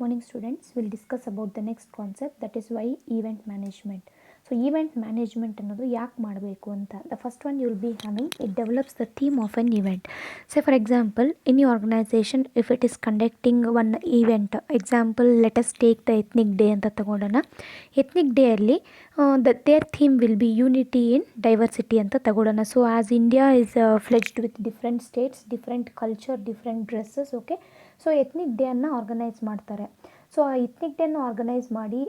Morning students, we'll discuss about the next concept, that is why event management. So event management ಅನ್ನೋದು ಯಾಕೆ ಮಾಡಬೇಕು ಅಂತ. The first one you will be having, it develops the theme of an event. Say for example, in your organization if it is conducting one event, example let us take the ethnic day ಅಂತ ತಗೊಳ್ಳೋಣ. ethnic day ಅಲ್ಲಿ their theme will be unity in diversity ಅಂತ ತಗೊಳ್ಳೋಣ. So as India is fledged with different states, different culture, different dresses, okay. So ethnic ಡೇಯನ್ನು organise ಮಾಡ್ತಾರೆ. So ಆ ethnic ಡೇನ organise ಮಾಡಿ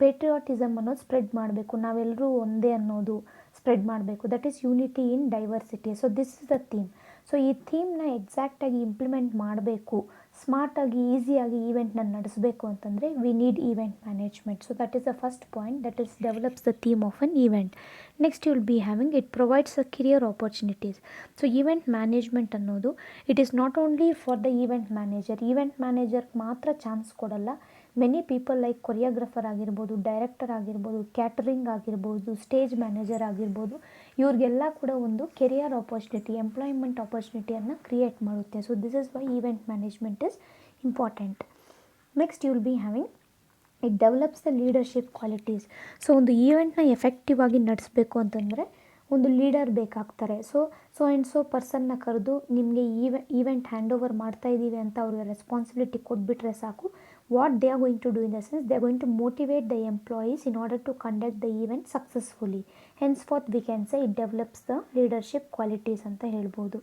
ಪೇಟ್ರಿಯಾಟಿಸಮ್ ಅನ್ನೋದು ಸ್ಪ್ರೆಡ್ ಮಾಡಬೇಕು, ನಾವೆಲ್ಲರೂ ಒಂದೇ ಅನ್ನೋದು ಸ್ಪ್ರೆಡ್ ಮಾಡಬೇಕು. That is unity in diversity. So this is the theme. So ಈ ಥೀಮ್ನ ಎಕ್ಸಾಕ್ಟಾಗಿ ಇಂಪ್ಲಿಮೆಂಟ್ ಮಾಡಬೇಕು, ಸ್ಮಾರ್ಟಾಗಿ ಈಸಿಯಾಗಿ ಈವೆಂಟ್ನ ನಡೆಸಬೇಕು ಅಂತಂದರೆ we need event management. So that is the first point, that is develops the theme of an event. Next you will be having, it provides a career opportunities. So event management ಅನ್ನೋದು it is not only for the event ಮ್ಯಾನೇಜರ್ಗೆ ಮಾತ್ರ chance ಕೊಡಲ್ಲ. Many people like choreographer ಆಗಿರ್ಬೋದು, director ಆಗಿರ್ಬೋದು, catering ಆಗಿರ್ಬೋದು, stage manager ಆಗಿರ್ಬೋದು, ಇವ್ರಿಗೆಲ್ಲ ಕೂಡ ಒಂದು ಕೆರಿಯರ್ ಆಪರ್ಚುನಿಟಿ, ಎಂಪ್ಲಾಯ್ಮೆಂಟ್ ಆಪರ್ಚುನಿಟಿಯನ್ನು ಕ್ರಿಯೇಟ್ ಮಾಡುತ್ತೆ. So this is why event management is important. Next you will be having, it develops the leadership qualities. So ಒಂದು ಈವೆಂಟ್ನ ಎಫೆಕ್ಟಿವ್ ಆಗಿ ನಡೆಸಬೇಕು ಅಂತಂದರೆ ಒಂದು ಲೀಡರ್ ಬೇಕಾಗ್ತಾರೆ. ಸೊ ಆ್ಯಂಡ್ ಸೊ ಪರ್ಸನ್ನ ಕರೆದು ನಿಮಗೆ ಈವೆಂಟ್ ಹ್ಯಾಂಡ್ ಓವರ್ ಮಾಡ್ತಾ ಇದ್ದೀವಿ ಅಂತ ಅವ್ರಿಗೆ ರೆಸ್ಪಾನ್ಸಿಬಿಲಿಟಿ ಕೊಟ್ಬಿಟ್ರೆ ಸಾಕು. What they are going to do in the sense, they are going to motivate the employees in order to conduct the event successfully. Henceforth we can say it develops the leadership qualities ಅಂತ ಹೇಳ್ಬೋದು.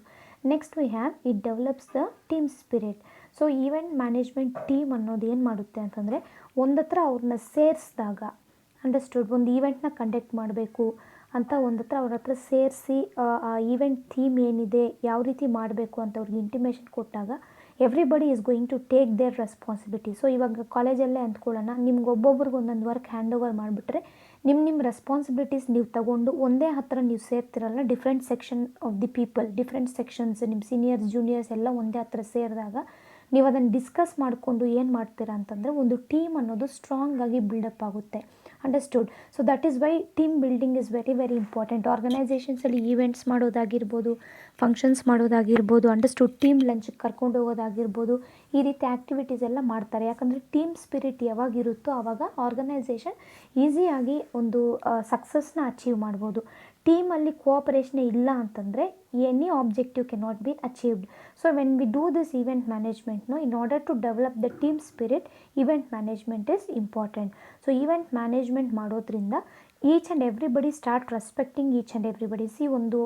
Next we have, it develops the team spirit. So event management team ಅನ್ನೋದು ಏನು ಮಾಡುತ್ತೆ ಅಂತಂದರೆ, ಒಂದತ್ರ ಅವ್ರನ್ನ ಸೇರಿಸಿದಾಗ, understood, ಒಂದು ಈವೆಂಟ್ನ ಕಂಡಕ್ಟ್ ಮಾಡಬೇಕು ಅಂತ ಒಂದತ್ರ ಅವ್ರ ಹತ್ರ ಸೇರಿಸಿ ಆ ಈವೆಂಟ್ ಥೀಮ್ ಏನಿದೆ, ಯಾವ ರೀತಿ ಮಾಡಬೇಕು ಅಂತ ಅವ್ರಿಗೆ ಇಂಟಿಮೇಷನ್ ಕೊಟ್ಟಾಗ everybody is going to take their responsibility. So ಇವಾಗ ಕಾಲೇಜಲ್ಲೇ ಅಂದ್ಕೊಳ್ಳೋಣ, ನಿಮ್ಗೆ ಒಬ್ಬೊಬ್ರಿಗೆ ಒಂದೊಂದು ವರ್ಕ್ ಹ್ಯಾಂಡ್ ಓವರ್ ಮಾಡಿಬಿಟ್ರೆ ನಿಮ್ಮ ರೆಸ್ಪಾನ್ಸಿಬಿಲಿಟೀಸ್ ನೀವು ತಗೊಂಡು ಒಂದೇ ಹತ್ರ ನೀವು ಸೇರ್ತಿರಲ್ಲ. Different section of the people, different sections, ನಿಮ್ಮ ಸೀನಿಯರ್ಸ್ ಜೂನಿಯರ್ಸ್ ಎಲ್ಲ ಒಂದೇ ಹತ್ರ ಸೇರಿದಾಗ ನೀವು ಅದನ್ನು ಡಿಸ್ಕಸ್ ಮಾಡಿಕೊಂಡು ಏನು ಮಾಡ್ತೀರಾ ಅಂತಂದರೆ ಒಂದು ಟೀಮ್ ಅನ್ನೋದು ಸ್ಟ್ರಾಂಗ್ ಆಗಿ ಬಿಲ್ಡಪ್ ಆಗುತ್ತೆ. Understood. So that is why team building is very very important. ಆರ್ಗನೈಸೇಷನ್ಸಲ್ಲಿ ಈವೆಂಟ್ಸ್ ಮಾಡೋದಾಗಿರ್ಬೋದು, ಫಂಕ್ಷನ್ಸ್ ಮಾಡೋದಾಗಿರ್ಬೋದು, ಅಂಡರ್ಸ್ಟುಡ್, ಟೀಮ್ ಲಂಚ್ಗೆ ಕರ್ಕೊಂಡು ಹೋಗೋದಾಗಿರ್ಬೋದು, ಈ ರೀತಿ ಆ್ಯಕ್ಟಿವಿಟೀಸ್ ಎಲ್ಲ ಮಾಡ್ತಾರೆ. ಯಾಕಂದರೆ ಟೀಮ್ ಸ್ಪಿರಿಟ್ ಯಾವಾಗಿರುತ್ತೋ ಆವಾಗ ಆರ್ಗನೈಸೇಷನ್ ಈಸಿಯಾಗಿ ಒಂದು ಸಕ್ಸಸ್ನ ಅಚೀವ್ ಮಾಡ್ಬೋದು. ಟೀಮಲ್ಲಿ ಕೋಆಪರೇಷನ್ ಇಲ್ಲ ಅಂತಂದರೆ any objective cannot be achieved. So when we do this event ಮ್ಯಾನೇಜ್ಮೆಂಟ್ನು, in order to develop the team spirit, event management is important. So event management ಮಾಡೋದ್ರಿಂದ each and everybody start respecting each and everybody. See ಒಂದು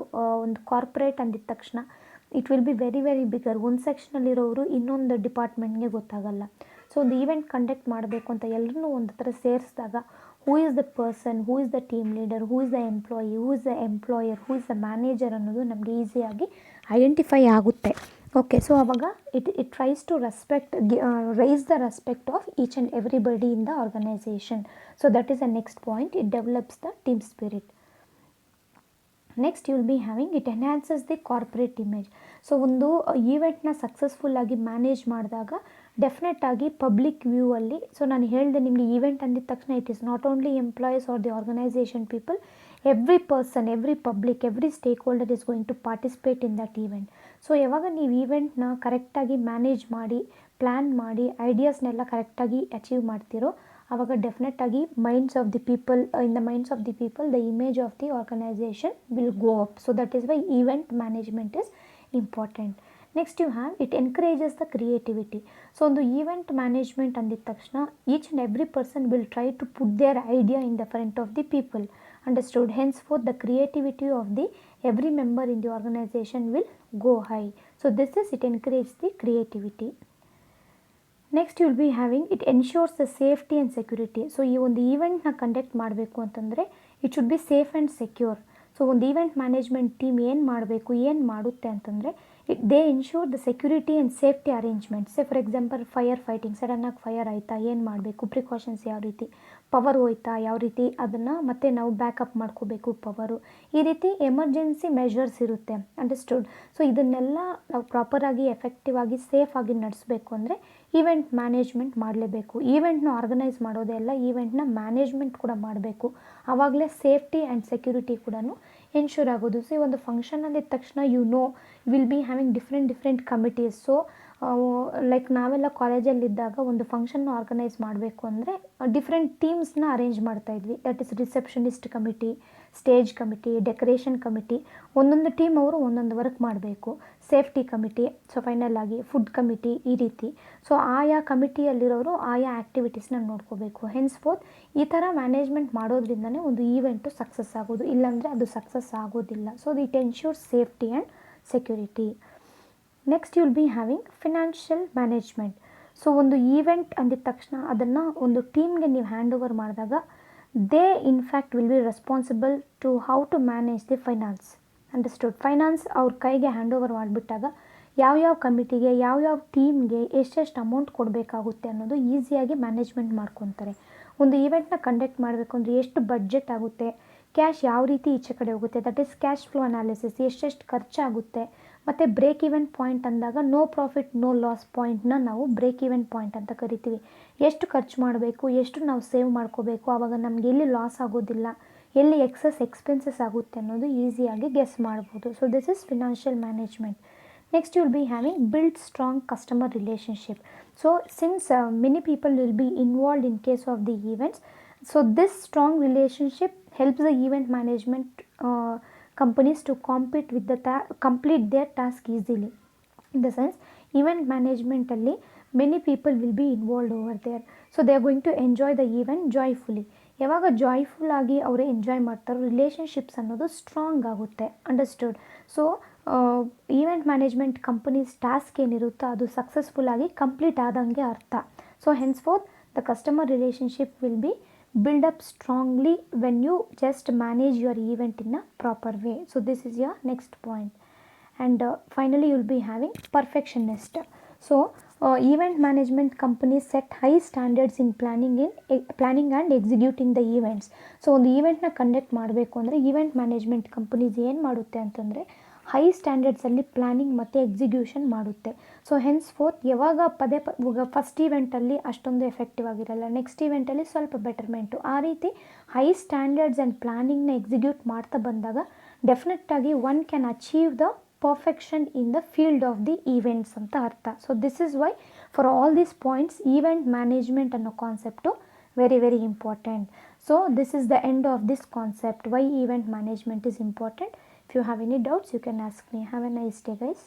corporate ಅಂದಿದ ತಕ್ಷಣ it will be very very bigger. ಒಂದು ಸೆಕ್ಷನಲ್ಲಿರೋರು ಇನ್ನೊಂದು ಡಿಪಾರ್ಟ್ಮೆಂಟ್ಗೆ ಗೊತ್ತಾಗಲ್ಲ. So ಒಂದು event conduct ಮಾಡಬೇಕು ಅಂತ ಎಲ್ಲರೂ ಒಂದು ಹತ್ರ ಸೇರಿಸಿದಾಗ who is the person, who is the team leader, who is the employee, who is the employer, who is the manager ಅನ್ನೋದು ನಮಗೆ ಈಸಿಯಾಗಿ ಐಡೆಂಟಿಫೈ ಆಗುತ್ತೆ. ಓಕೆ, ಸೊ ಆವಾಗ it tries to respect, rise the respect of each and everybody in the organisation. So that is the next point, it develops the team spirit. Next you will be having, it enhances the corporate image. So ಒಂದು ಈವೆಂಟ್ನ ಸಕ್ಸಸ್ಫುಲ್ಲಾಗಿ manage ಮಾಡಿದಾಗ ಡೆಫಿನೆಟಾಗಿ public view ಅಲ್ಲಿ, so ನಾನು ಹೇಳಿದೆ ನಿಮಗೆ event ಅಂದಿದ ತಕ್ಷಣ it is not only employees or the organisation people, every person, every public, every stakeholder is going to participate in that event. So ಯಾವಾಗ ನೀವು ಈವೆಂಟ್ನ ಕರೆಕ್ಟಾಗಿ ಮ್ಯಾನೇಜ್ ಮಾಡಿ, ಪ್ಲ್ಯಾನ್ ಮಾಡಿ, ಐಡಿಯಾಸ್ನೆಲ್ಲ ಕರೆಕ್ಟಾಗಿ ಅಚೀವ್ ಮಾಡ್ತಿರೋ ಆವಾಗ ಡೆಫಿನೆಟಾಗಿ minds of the people, in the minds of the people the image of the organisation will go up. So that is why event management is important. Next you have, it encourages the creativity. So ಒಂದು event management ಅಂದಿದ ತಕ್ಷಣ each and every person will try to put their idea in the front of the people. Understood. Henceforth the creativity of the every member in the organisation will go high. So this is, it encourage the creativity. Next you will be having, it ensures the safety and security. So ಈ ಒಂದು ಈವೆಂಟ್ನ conduct ಮಾಡಬೇಕು ಅಂತಂದರೆ it should be safe and secure. So ಒಂದು event management team ಏನು ಮಾಡಬೇಕು, ಏನು ಮಾಡುತ್ತೆ ಅಂತಂದರೆ they ensure the security and safety arrangement. Say for example fire fighting, ಸಡನ್ನಾಗಿ ಫೈರ್ ಆಯಿತಾ, ಏನು ಮಾಡಬೇಕು, ಪ್ರಿಕಾಷನ್ಸ್ ಯಾವ ರೀತಿ, ಪವರ್ ಹೋಯ್ತಾ ಯಾವ ರೀತಿ, ಅದನ್ನು ಮತ್ತೆ ನಾವು ಬ್ಯಾಕಪ್ ಮಾಡ್ಕೋಬೇಕು ಪವರು, ಈ ರೀತಿ ಎಮರ್ಜೆನ್ಸಿ ಮೆಷರ್ಸ್ ಇರುತ್ತೆ. ಅಂಡರ್ಸ್ಟುಡ್. ಸೊ ಇದನ್ನೆಲ್ಲ ನಾವು ಪ್ರಾಪರಾಗಿ ಎಫೆಕ್ಟಿವ್ ಆಗಿ ಸೇಫಾಗಿ ನಡೆಸಬೇಕು ಅಂದರೆ ಈವೆಂಟ್ ಮ್ಯಾನೇಜ್ಮೆಂಟ್ ಮಾಡಲೇಬೇಕು. ಈವೆಂಟ್ನ ಆರ್ಗನೈಸ್ ಮಾಡೋದೇ ಅಲ್ಲ, ಈವೆಂಟ್ನ ಮ್ಯಾನೇಜ್ಮೆಂಟ್ ಕೂಡ ಮಾಡಬೇಕು. ಆವಾಗಲೇ ಸೇಫ್ಟಿ ಆ್ಯಂಡ್ ಸೆಕ್ಯೂರಿಟಿ ಕೂಡ ಎನ್ಶೂರ್ ಆಗೋದು. ಸೊ ಈ ಒಂದು ಫಂಕ್ಷನ್ ಅಂದಿದ ತಕ್ಷಣ will be having different committees. So like ನಾವೆಲ್ಲ ಕಾಲೇಜಲ್ಲಿದ್ದಾಗ ಒಂದು ಫಂಕ್ಷನ್ನ ಆರ್ಗನೈಸ್ ಮಾಡಬೇಕು ಅಂದರೆ ಡಿಫ್ರೆಂಟ್ ಟೀಮ್ಸ್ನ ಅರೇಂಜ್ ಮಾಡ್ತಾಯಿದ್ವಿ. That is receptionist committee, stage committee, decoration committee. ಒಂದೊಂದು ಟೀಮ್ ಅವರು ಒಂದೊಂದು ವರ್ಕ್ ಮಾಡಬೇಕು. ಸೇಫ್ಟಿ ಕಮಿಟಿ, ಸೊ ಫೈನಲ್ ಆಗಿ ಫುಡ್ ಕಮಿಟಿ, ಈ ರೀತಿ. ಸೊ ಆಯಾ ಕಮಿಟಿಯಲ್ಲಿರೋರು ಆಯಾ ಆ್ಯಕ್ಟಿವಿಟೀಸ್ನ ನೋಡ್ಕೋಬೇಕು. ಹೆನ್ಸ್ಫೋರ್ತ್ ಈ ಥರ ಮ್ಯಾನೇಜ್ಮೆಂಟ್ ಮಾಡೋದ್ರಿಂದನೇ ಒಂದು ಈವೆಂಟು ಸಕ್ಸಸ್ ಆಗೋದು, ಇಲ್ಲಾಂದರೆ ಅದು ಸಕ್ಸಸ್ ಆಗೋದಿಲ್ಲ. So it ensure safety and security. Next you will be having financial management. So ಒಂದು ಈವೆಂಟ್ ಅಂದಿದ ತಕ್ಷಣ ಅದನ್ನು ಒಂದು ಟೀಮ್ಗೆ ನೀವು ಹ್ಯಾಂಡ್ ಓವರ್ ಮಾಡಿದಾಗ they in fact will be responsible to how to manage the finance. Understood? Finance ಅವ್ರ ಕೈಗೆ ಹ್ಯಾಂಡ್ ಓವರ್ ಮಾಡಿಬಿಟ್ಟಾಗ ಯಾವ್ಯಾವ ಕಮಿಟಿಗೆ, ಯಾವ್ಯಾವ ಟೀಮ್ಗೆ ಎಷ್ಟೆಷ್ಟು ಅಮೌಂಟ್ ಕೊಡಬೇಕಾಗುತ್ತೆ ಅನ್ನೋದು ಈಸಿಯಾಗಿ ಮ್ಯಾನೇಜ್ಮೆಂಟ್ ಮಾಡ್ಕೊತಾರೆ. ಒಂದು ಈವೆಂಟ್ನ ಕಂಡಕ್ಟ್ ಮಾಡಬೇಕು ಅಂದರೆ ಎಷ್ಟು ಬಡ್ಜೆಟ್ ಆಗುತ್ತೆ, ಕ್ಯಾಶ್ ಯಾವ ರೀತಿ ಈಚೆ ಕಡೆ ಹೋಗುತ್ತೆ, that is cash flow analysis, ಎಷ್ಟೆಷ್ಟು ಖರ್ಚಾಗುತ್ತೆ. ಮತ್ತು ಬ್ರೇಕ್ ಈವೆನ್ ಪಾಯಿಂಟ್ ಅಂದಾಗ ನೋ ಪ್ರಾಫಿಟ್ ನೋ ಲಾಸ್ ಪಾಯಿಂಟ್ನ ನಾವು ಬ್ರೇಕ್ ಈವೆನ್ ಪಾಯಿಂಟ್ ಅಂತ ಕರಿತೀವಿ. ಎಷ್ಟು ಖರ್ಚು ಮಾಡಬೇಕು, ಎಷ್ಟು ನಾವು ಸೇವ್ ಮಾಡ್ಕೋಬೇಕು, ಆವಾಗ ನಮಗೆ ಎಲ್ಲಿ ಲಾಸ್ ಆಗೋದಿಲ್ಲ, ಎಲ್ಲಿ ಎಕ್ಸಸ್ ಎಕ್ಸ್ಪೆನ್ಸಸ್ ಆಗುತ್ತೆ ಅನ್ನೋದು ಈಸಿಯಾಗಿ ಗೆಸ್ ಮಾಡ್ಬೋದು. So this is financial management. Next you will be having build strong customer relationship. So since many people will be involved in case of the events, so this strong relationship helps the event management companies to compete with the complete their task easily. In the sense, event management alli many people will be involved over there, so they are going to enjoy the event joyfully. ಯಾವಾಗ joyful ಆಗಿ ಅವರು enjoy ಮಾಡ್ತಾರೋ relationships ಅನ್ನೋದು strong ಆಗುತ್ತೆ. Understood? So event management companies task ಏನಿರುತ್ತೋ ಅದು ಸಕ್ಸಸ್ಫುಲ್ಲಾಗಿ complete ಆದಂಗೆ ಅರ್ಥ. So henceforth the customer relationship will be build up strongly when you just manage your event in a proper way. So this is your next point. And finally you will be having perfectionist. So event management companies set high standards in planning and executing the events. So ಒಂದು ಈವೆಂಟ್ನ conduct ಮಾಡಬೇಕು ಅಂದರೆ event management companies ಏನು ಮಾಡುತ್ತೆ ಅಂತಂದರೆ high ಸ್ಟ್ಯಾಂಡರ್ಡ್ಸಲ್ಲಿ planning ಮತ್ತು execution ಮಾಡುತ್ತೆ. So ಹೆನ್ಸ್ಫೋರ್ತ್ ಯಾವಾಗ ಫಸ್ಟ್ ಈವೆಂಟಲ್ಲಿ ಅಷ್ಟೊಂದು ಎಫೆಕ್ಟಿವ್ ಆಗಿರಲ್ಲ, ನೆಕ್ಸ್ಟ್ ಈವೆಂಟಲ್ಲಿ ಸ್ವಲ್ಪ ಬೆಟರ್ಮೆಂಟು, ಆ ರೀತಿ ಹೈ ಸ್ಟ್ಯಾಂಡರ್ಡ್ಸ್ ಆ್ಯಂಡ್ ಪ್ಲ್ಯಾನಿಂಗ್ನ ಎಕ್ಸಿಕ್ಯೂಟ್ ಮಾಡ್ತಾ ಬಂದಾಗ ಡೆಫಿನೆಟ್ಟಾಗಿ one can achieve the perfection in the field of the events ಅಂತ ಅರ್ಥ. So this is why for all these points event management ಅನ್ನೋ concept very very important. So this is the end of this concept, why event management is important. If you have any doubts you can ask me. Have a nice day guys.